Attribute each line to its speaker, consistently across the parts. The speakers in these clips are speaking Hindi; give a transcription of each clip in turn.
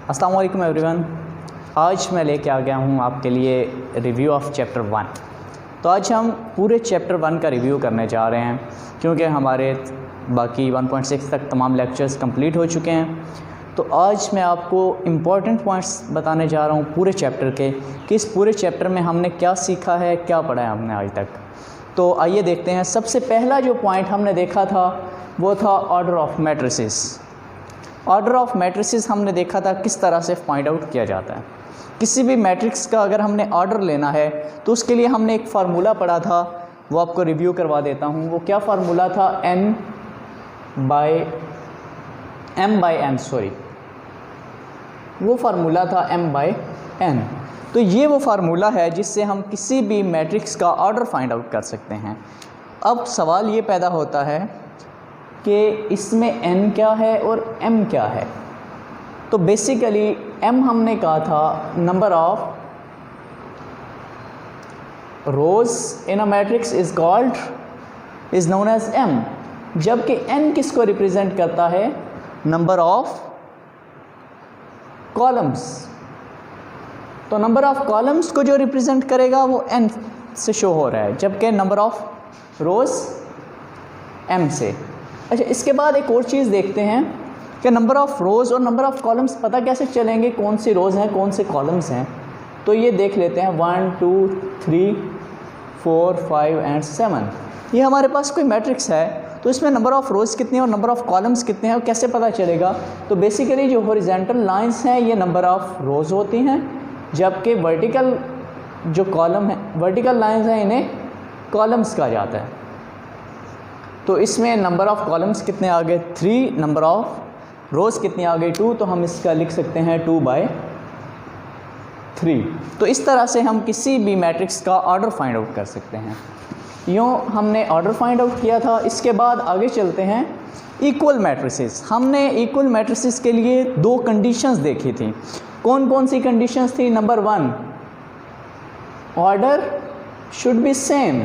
Speaker 1: अस्सलाम वालेकुम एवरीवन। आज मैं लेके आ गया हूँ आपके लिए रिव्यू ऑफ चैप्टर 1। तो आज हम पूरे चैप्टर 1 का रिव्यू करने जा रहे हैं क्योंकि हमारे बाकी 1.6 तक तमाम लेक्चर्स कंप्लीट हो चुके हैं। तो आज मैं आपको इम्पॉर्टेंट पॉइंट्स बताने जा रहा हूँ पूरे चैप्टर के कि इस पूरे चैप्टर में हमने क्या सीखा है, क्या पढ़ा है हमने आज तक। तो आइए देखते हैं। सबसे पहला जो पॉइंट हमने देखा था वो था order of matrices. Order of matrices हमने देखा था किस तरह से फाइंड आउट किया जाता है। किसी भी मैट्रिक्स का अगर हमने ऑर्डर लेना है तो उसके लिए हमने एक फार्मूला पढ़ा था, वो आपको रिव्यू करवा देता हूँ। वो क्या फार्मूला था? m बाई n, वो फार्मूला था m बाई n। तो ये वो फार्मूला है जिससे हम किसी भी मैट्रिक्स का ऑर्डर फाइंड आउट कर सकते हैं। अब सवाल ये पैदा होता है कि इसमें n क्या है और m क्या है। तो बेसिकली m हमने कहा था number of rows in a matrix is known as m, जबकि n किसको रिप्रेजेंट करता है? Number of columns. तो नंबर ऑफ कॉलम्स को जो रिप्रेजेंट करेगा वो n से शो हो रहा है, जबकि नंबर ऑफ रोज m से। अच्छा, इसके बाद एक और चीज़ देखते हैं कि नंबर ऑफ़ रोज़ और नंबर ऑफ़ कॉलम्स पता कैसे चलेंगे कौन सी रोज़ हैं कौन से कॉलम्स हैं। तो ये देख लेते हैं 1 2 3 4 5 एंड 7। ये हमारे पास कोई मैट्रिक्स है तो इसमें नंबर ऑफ़ रोज़ कितने हैं और नंबर ऑफ़ कॉलम्स कितने हैं और कैसे पता चलेगा? तो बेसिकली जो हॉरिजॉन्टल लाइंस हैं ये नंबर ऑफ़ रोज़ होती हैं, जबकि वर्टिकल जो कॉलम है, वर्टिकल लाइंस हैं, इन्हें कॉलम्स कहा जाता है। तो इसमें नंबर ऑफ़ कॉलम्स कितने आ गए? 3। नंबर ऑफ़ रोज़ कितनी आ गई? 2। तो हम इसका लिख सकते हैं 2/3। तो इस तरह से हम किसी भी मैट्रिक्स का ऑर्डर फाइंड आउट कर सकते हैं। यूँ हमने ऑर्डर फाइंड आउट किया था। इसके बाद आगे चलते हैं इक्वल मैट्रिसेस। हमने इक्वल मैट्रिसेस के लिए 2 कंडीशंस देखी थी। कौन कौन सी कंडीशंस थी? Number 1, order should be same.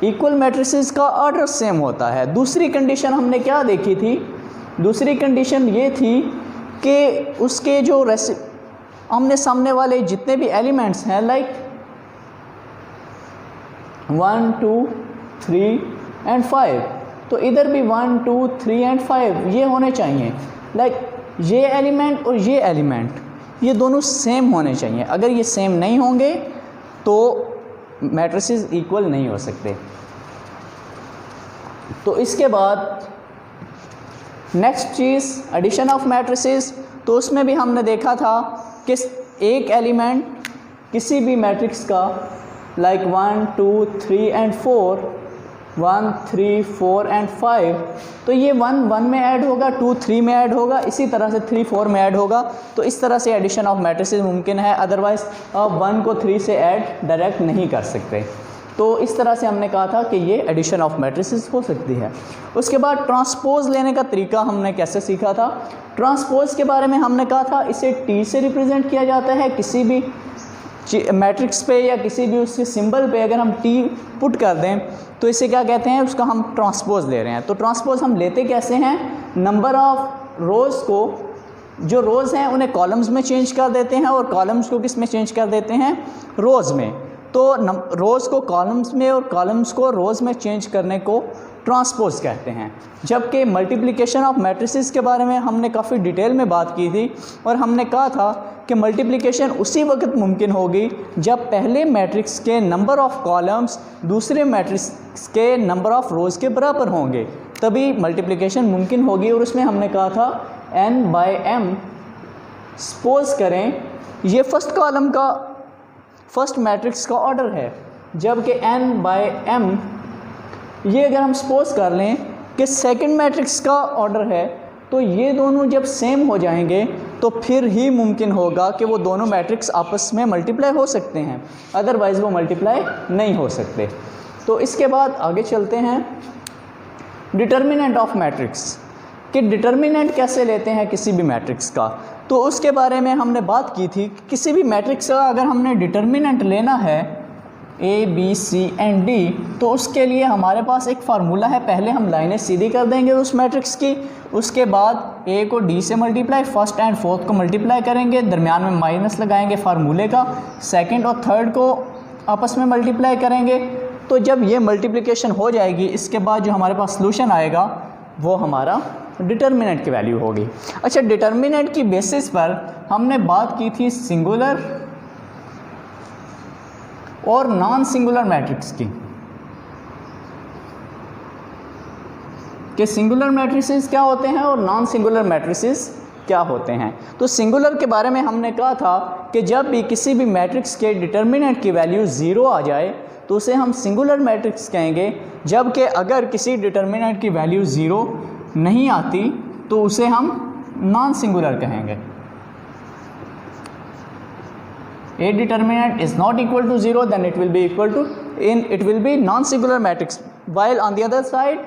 Speaker 1: Equal matrices का ऑर्डर सेम होता है। दूसरी कंडीशन हमने क्या देखी थी? दूसरी कंडीशन ये थी कि उसके जो आमने सामने वाले जितने भी एलिमेंट्स हैं, लाइक 1 2 3 एंड 5, तो इधर भी 1 2 3 एंड 5 ये होने चाहिए। लाइक ये एलिमेंट और ये एलिमेंट ये दोनों सेम होने चाहिए। अगर ये सेम नहीं होंगे तो मैट्रिसेस इक्वल नहीं हो सकते। तो इसके बाद नेक्स्ट चीज़ एडिशन ऑफ मैट्रिसेस। तो उसमें भी हमने देखा था कि एक एलिमेंट किसी भी मैट्रिक्स का लाइक 1 2 3 एंड 4, 1 3 4 एंड 5, तो ये 1 1 में ऐड होगा, 2 3 में ऐड होगा, इसी तरह से 3 4 में ऐड होगा। तो इस तरह से एडिशन ऑफ मैट्रिसेस मुमकिन है। अदरवाइज़ आप 1 को 3 से ऐड डायरेक्ट नहीं कर सकते। तो इस तरह से हमने कहा था कि ये एडिशन ऑफ मैट्रिसेस हो सकती है। उसके बाद ट्रांसपोज लेने का तरीका हमने कैसे सीखा था। ट्रांसपोज के बारे में हमने कहा था इसे T से रिप्रेजेंट किया जाता है। किसी भी मैट्रिक्स पे या किसी भी उसके सिंबल पे अगर हम T पुट कर दें तो इसे क्या कहते हैं? उसका हम ट्रांसपोज ले रहे हैं। तो ट्रांसपोज हम लेते कैसे हैं? नंबर ऑफ़ रोज़ को, जो रोज़ हैं उन्हें कॉलम्स में चेंज कर देते हैं और कॉलम्स को किस में चेंज कर देते हैं? रोज़ में। तो रोज़ को कॉलम्स में और कॉलम्स को रोज़ में चेंज करने को ट्रांसपोज कहते हैं। जबकि मल्टीप्लिकेशन ऑफ मैट्रिसेस के बारे में हमने काफ़ी डिटेल में बात की थी और हमने कहा था कि मल्टीप्लिकेशन उसी वक्त मुमकिन होगी जब पहले मैट्रिक्स के नंबर ऑफ़ कॉलम्स दूसरे मैट्रिक्स के नंबर ऑफ़ रोज़ के बराबर होंगे, तभी मल्टीप्लिकेशन मुमकिन होगी। और उसमें हमने कहा था n बाई m। सपोज करें ये फर्स्ट कॉलम का फर्स्ट मैट्रिक्स का ऑर्डर है, जबकि n बाई m ये अगर हम सपोज कर लें कि सेकंड मैट्रिक्स का ऑर्डर है, तो ये दोनों जब सेम हो जाएंगे तो फिर ही मुमकिन होगा कि वो दोनों मैट्रिक्स आपस में मल्टीप्लाई हो सकते हैं, अदरवाइज़ वो मल्टीप्लाई नहीं हो सकते। तो इसके बाद आगे चलते हैं डिटर्मिनेंट ऑफ मैट्रिक्स कि डिटर्मिनेंट कैसे लेते हैं किसी भी मैट्रिक्स का। तो उसके बारे में हमने बात की थी कि किसी भी मैट्रिक्स का अगर हमने डिटर्मिनेंट लेना है a b c and d, तो उसके लिए हमारे पास एक फार्मूला है। पहले हम लाइनें सीधी कर देंगे उस मैट्रिक्स की, उसके बाद ए को डी से मल्टीप्लाई, फर्स्ट एंड फोर्थ को मल्टीप्लाई करेंगे, दरमियान में माइनस लगाएंगे फार्मूले का, सेकंड और थर्ड को आपस में मल्टीप्लाई करेंगे। तो जब ये मल्टीप्लिकेशन हो जाएगी, इसके बाद जो हमारे पास सॉल्यूशन आएगा वो हमारा डिटर्मिनेंट की वैल्यू होगी। अच्छा, डिटर्मिनेंट की बेसिस पर हमने बात की थी सिंगुलर और नॉन सिंगुलर मैट्रिक्स की, कि सिंगुलर मैट्रिसेस क्या होते हैं और नॉन सिंगुलर मैट्रिसेस क्या होते हैं। तो सिंगुलर के बारे में हमने कहा था कि जब भी किसी भी मैट्रिक्स के डिटर्मिनेंट की वैल्यू 0 आ जाए तो उसे हम सिंगुलर मैट्रिक्स कहेंगे, जबकि अगर किसी डिटर्मिनेंट की वैल्यू 0 नहीं आती तो उसे हम नॉन सिंगुलर कहेंगे। A determinant is not equal to 0, then it will be non-singular matrix. While on the other side,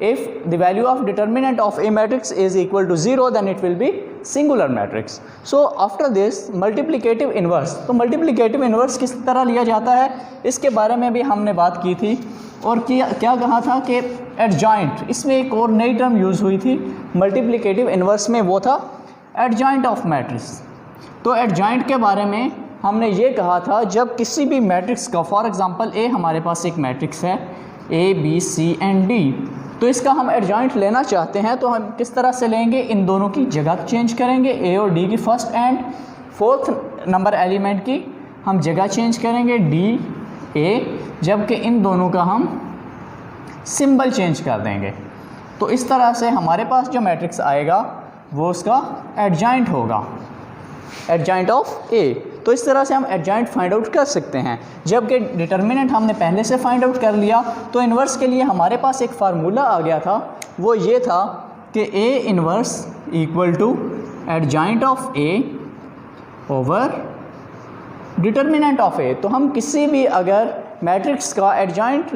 Speaker 1: if the value of determinant of a matrix is equal to 0, then it will be singular matrix. So after this multiplicative inverse, तो multiplicative inverse किस तरह लिया जाता है इसके बारे में भी हमने बात की थी, और क्या कहा था कि एडजॉइंट, इसमें एक और नई टर्म यूज़ हुई थी मल्टीप्लिकेटिव इन्वर्स में, वो था एडजॉइंट ऑफ मैट्रिक्स। तो एडजॉइंट के बारे में हमने ये कहा था, जब किसी भी मैट्रिक्स का, फॉर एग्जांपल ए हमारे पास एक मैट्रिक्स है a b c and d, तो इसका हम एडजॉइंट लेना चाहते हैं तो हम किस तरह से लेंगे, इन दोनों की जगह चेंज करेंगे, ए और डी की first and fourth number element की हम जगह चेंज करेंगे डी ए, जबकि इन दोनों का हम सिंबल चेंज कर देंगे। तो इस तरह से हमारे पास जो मैट्रिक्स आएगा वो उसका एडजॉइंट होगा, एडजॉइंट ऑफ ए। तो इस तरह से हम एडजॉइंट फाइंड आउट कर सकते हैं। जबकि डिटर्मिनेंट हमने पहले से फाइंड आउट कर लिया, तो इन्वर्स के लिए हमारे पास एक फार्मूला आ गया था, वो ये था कि A inverse equal to adjoint of A over determinant of A. तो हम किसी भी अगर मैट्रिक्स का एडजॉइंट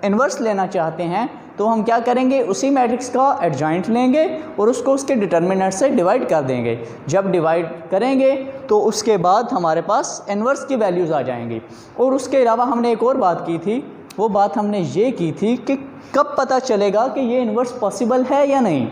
Speaker 1: इन्वर्स लेना चाहते हैं तो हम क्या करेंगे, उसी मैट्रिक्स का एडजॉइंट लेंगे और उसको उसके डिटर्मिनेंट से डिवाइड कर देंगे। जब डिवाइड करेंगे तो उसके बाद हमारे पास इन्वर्स की वैल्यूज़ आ जाएंगी। और उसके अलावा हमने एक और बात की थी, वो बात हमने ये की थी कि कब पता चलेगा कि ये इन्वर्स पॉसिबल है या नहीं।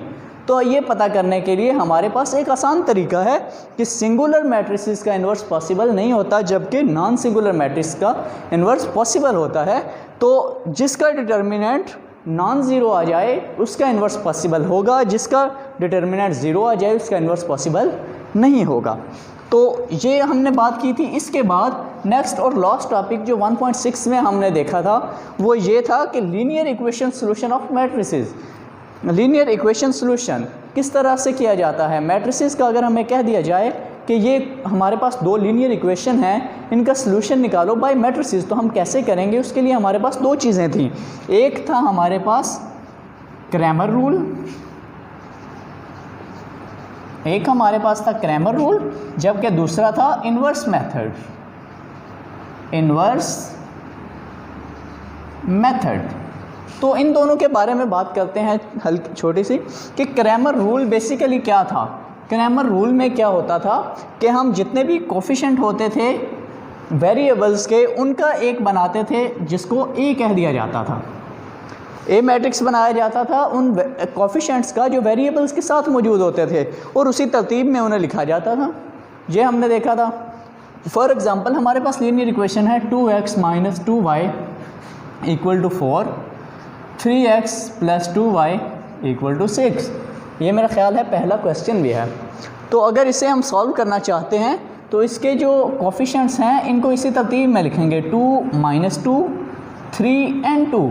Speaker 1: तो ये पता करने के लिए हमारे पास एक आसान तरीका है कि सिंगुलर मैट्रिसेस का इन्वर्स पॉसिबल नहीं होता, जबकि नॉन सिंगुलर मैट्रिक्स का इन्वर्स पॉसिबल होता है। तो जिसका डिटर्मिनेंट नॉन ज़ीरो आ जाए उसका इन्वर्स पॉसिबल होगा, जिसका डिटर्मिनेंट ज़ीरो आ जाए उसका इन्वर्स पॉसिबल नहीं होगा। तो ये हमने बात की थी। इसके बाद नेक्स्ट और लास्ट टॉपिक जो 1.6 में हमने देखा था वो ये था कि linear equation solution of matrices. Linear equation solution किस तरह से किया जाता है मैट्रिसेस का। अगर हमें कह दिया जाए कि ये हमारे पास दो लीनियर इक्वेशन हैं, इनका सॉल्यूशन निकालो बाय मैट्रिसेस, तो हम कैसे करेंगे। उसके लिए हमारे पास दो चीज़ें थी। एक था हमारे पास क्रैमर रूल, एक हमारे पास था क्रैमर रूल, जबकि दूसरा था इन्वर्स मेथड। इन्वर्स मेथड, तो इन दोनों के बारे में बात करते हैं हल्की छोटी सी कि क्रैमर रूल बेसिकली क्या था। क्रैमर रूल में क्या होता था कि हम जितने भी कोफिशिएंट होते थे वेरिएबल्स के, उनका एक बनाते थे जिसको ए कह दिया जाता था। ए मैट्रिक्स बनाया जाता था उन कोफिशिएंट्स का जो वेरिएबल्स के साथ मौजूद होते थे, और उसी तरतीब में उन्हें लिखा जाता था। ये हमने देखा था। फॉर एग्जांपल हमारे पास लीनियर इक्वेशन है 2x - 2y = 4, 3x + 2y = 6। ये मेरा ख्याल है पहला क्वेश्चन भी है। तो अगर इसे हम सॉल्व करना चाहते हैं तो इसके जो कोफिशिएंट्स हैं इनको इसी तरतीब में लिखेंगे 2 - 2, 3 and 2।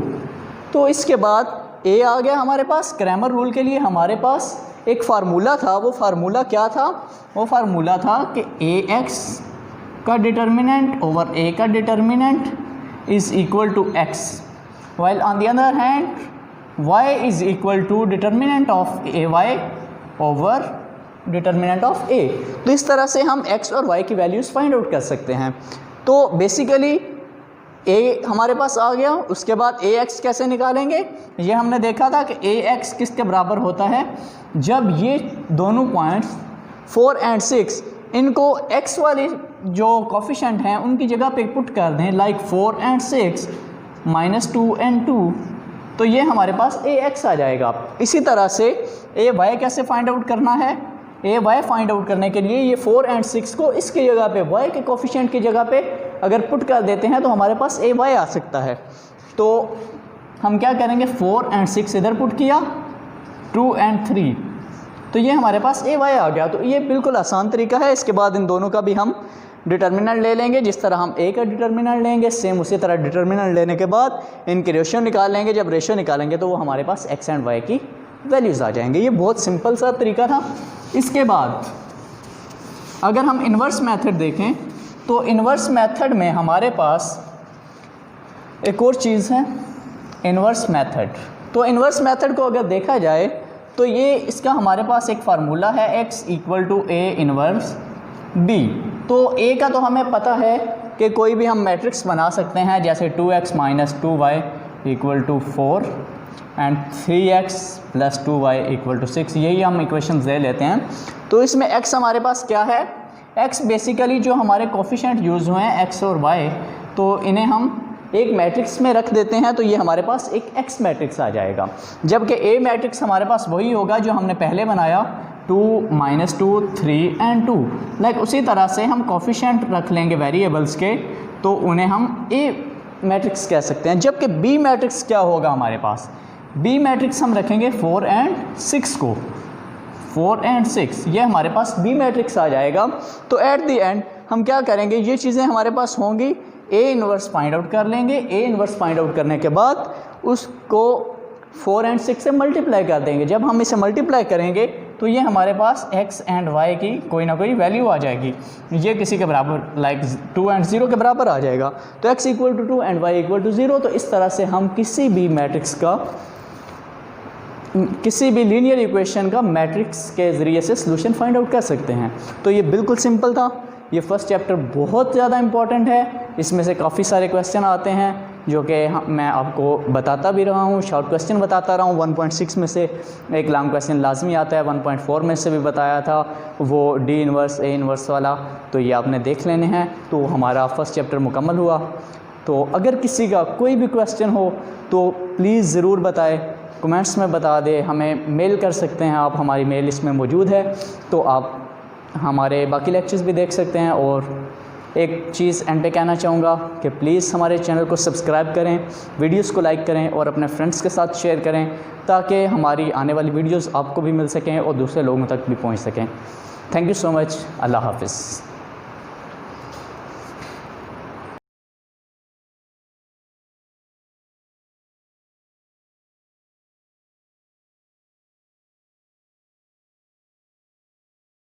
Speaker 1: तो इसके बाद ए आ गया हमारे पास। क्रैमर रूल के लिए हमारे पास एक फार्मूला था। वो फार्मूला क्या था? वो फार्मूला था कि ax का डिटर्मिनेंट ओवर a का determinant is equal to x, while on the other hand y is equal to determinant of ay over determinant of a। तो इस तरह से हम x और y की वैल्यूज़ फाइंड आउट कर सकते हैं। तो बेसिकली a हमारे पास आ गया। उसके बाद ax कैसे निकालेंगे, ये हमने देखा था कि ax किसके बराबर होता है, जब ये दोनों पॉइंट्स 4 और 6 इनको x वाली जो कोफिशेंट हैं उनकी जगह पे पुट कर दें, लाइक 4 and 6 -2 and 2, तो ये हमारे पास ax आ जाएगा। इसी तरह से ay कैसे फाइंड आउट करना है, ay फाइंड आउट करने के लिए ये 4 and 6 को इसकी जगह पे y के कोफिशेंट की जगह पे अगर पुट कर देते हैं तो हमारे पास ay आ सकता है। तो हम क्या करेंगे, 4 and 6 इधर पुट किया, 2 and 3, तो ये हमारे पास ay आ गया। तो ये बिल्कुल आसान तरीका है। इसके बाद इन दोनों का भी हम डिटर्मिनेंट ले लेंगे, जिस तरह हम a का डिटर्मिनेंट लेंगे सेम उसी तरह डिटर्मिनेंट लेने के बाद इनके रेशियो निकाल लेंगे। जब रेशियो निकालेंगे तो वो हमारे पास x एंड y की वैल्यूज़ आ जाएंगे। ये बहुत सिंपल सा तरीका था। इसके बाद अगर हम इन्वर्स मेथड देखें तो इन्वर्स मेथड में हमारे पास एक और चीज़ है, इन्वर्स मेथड। तो इन्वर्स मेथड को अगर देखा जाए तो ये इसका हमारे पास एक फार्मूला है, x = a इन्वर्स b। तो a का तो हमें पता है कि कोई भी हम मैट्रिक्स बना सकते हैं, जैसे 2x - 2y = 4 and 3x + 2y = 6, यही हम इक्वेशंस ले लेते हैं। तो इसमें x हमारे पास क्या है, x बेसिकली जो हमारे कोफिशेंट यूज़ हुए हैं x और y, तो इन्हें हम एक मैट्रिक्स में रख देते हैं तो ये हमारे पास एक x मैट्रिक्स आ जाएगा। जबकि a मैट्रिक्स हमारे पास वही होगा जो हमने पहले बनाया, 2 - 2 3 and 2। लाइक उसी तरह से हम कोफिशेंट रख लेंगे वेरिएबल्स के, तो उन्हें हम a मैट्रिक्स कह सकते हैं। जबकि b मैट्रिक्स क्या होगा हमारे पास, b मैट्रिक्स हम रखेंगे 4 and 6 को, 4 and 6 ये हमारे पास b मैट्रिक्स आ जाएगा। तो एट द एंड हम क्या करेंगे, ये चीज़ें हमारे पास होंगी, a इन्वर्स फाइंड आउट कर लेंगे। a इन्वर्स फाइंड आउट करने के बाद उसको 4 and 6 से मल्टीप्लाई कर देंगे। जब हम इसे मल्टीप्लाई करेंगे तो ये हमारे पास x एंड y की कोई ना कोई वैल्यू आ जाएगी, ये किसी के बराबर लाइक 2 and 0 के बराबर आ जाएगा। तो x = 2 एंड y = 0। तो इस तरह से हम किसी भी मैट्रिक्स का, किसी भी लीनियर इक्वेशन का मैट्रिक्स के ज़रिए से सॉल्यूशन फाइंड आउट कर सकते हैं। तो ये बिल्कुल सिंपल था। ये फर्स्ट चैप्टर बहुत ज़्यादा इंपॉर्टेंट है, इसमें से काफ़ी सारे क्वेश्चन आते हैं जो कि मैं आपको बताता भी रहा हूँ, शॉर्ट क्वेश्चन बताता रहा हूँ। 1.6 में से एक लॉन्ग क्वेश्चन लाजमी आता है, 1.4 में से भी बताया था वो d इन्वर्स a इन्वर्स वाला, तो ये आपने देख लेने हैं। तो हमारा फर्स्ट चैप्टर मुकम्मल हुआ। तो अगर किसी का कोई भी क्वेश्चन हो तो प्लीज़ ज़रूर बताएं, कमेंट्स में बता दें, हमें मेल कर सकते हैं आप, हमारी मेल इसमें मौजूद है, तो आप हमारे बाकी लेक्चर्स भी देख सकते हैं। और एक चीज़ एंड पे कहना चाहूँगा कि प्लीज़ हमारे चैनल को सब्सक्राइब करें, वीडियोस को लाइक करें और अपने फ्रेंड्स के साथ शेयर करें, ताकि हमारी आने वाली वीडियोस आपको भी मिल सकें और दूसरे लोगों तक भी पहुँच सकें। Thank you so much. अल्लाह हाफ़िज़।